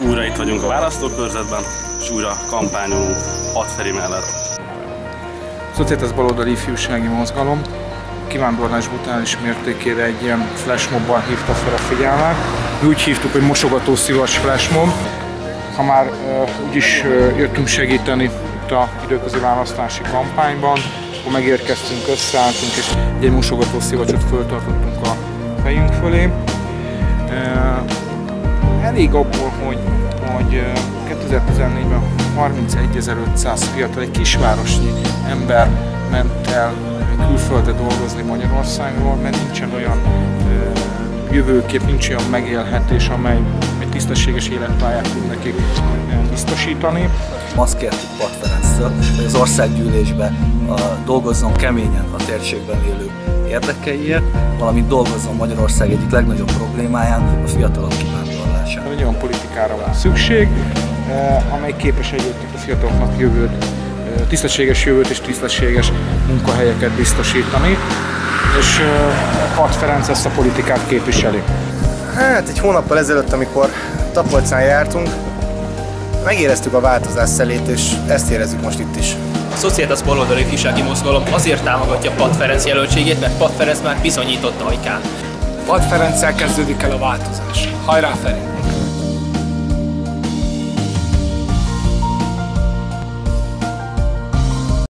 Újra itt vagyunk a választókörzetben, és újra kampányolunk Padferi mellett. Szociális baloldali ifjúsági mozgalom kivándorlás brutális mértékére egy ilyen flashmobban hívta fel a figyelmet. Mi úgy hívtuk, hogy mosogatószivacs flashmob. Ha már úgyis jöttünk segíteni itt a időközi választási kampányban, akkor megérkeztünk, összeálltunk, és egy mosogatószivacsot föltartottunk a fejünk fölé. Elég abból, hogy 2014-ben 31.500 fiatal, egy kisvárosnyi ember ment el külföldre dolgozni Magyarországról, mert nincsen olyan jövőkép, nincs olyan megélhetés, amely egy tisztességes életpályát tud nekik biztosítani. Azt kértük Pad Ferenctől, hogy az országgyűlésben dolgozzon keményen a térségben élők érdekeiért, valamint dolgozzon Magyarország egyik legnagyobb problémáján, a fiatalok kivándorlásán. Egy olyan politikára van szükség, amely képes egyébként a fiataloknak tisztességes jövőt és tisztességes munkahelyeket biztosítani, és Pad Ferenc ezt a politikát képviseli. Hát egy hónappal ezelőtt, amikor Tapolcán jártunk, megéreztük a változás szelét, és ezt érezzük most itt is. A Szociális baloldali ifjúsági mozgalom azért támogatja Pad Ferenc jelöltségét, mert Pad Ferenc már bizonyította Ajkán. Pad Ferenccel kezdődik el a változás. Hajrá Feri!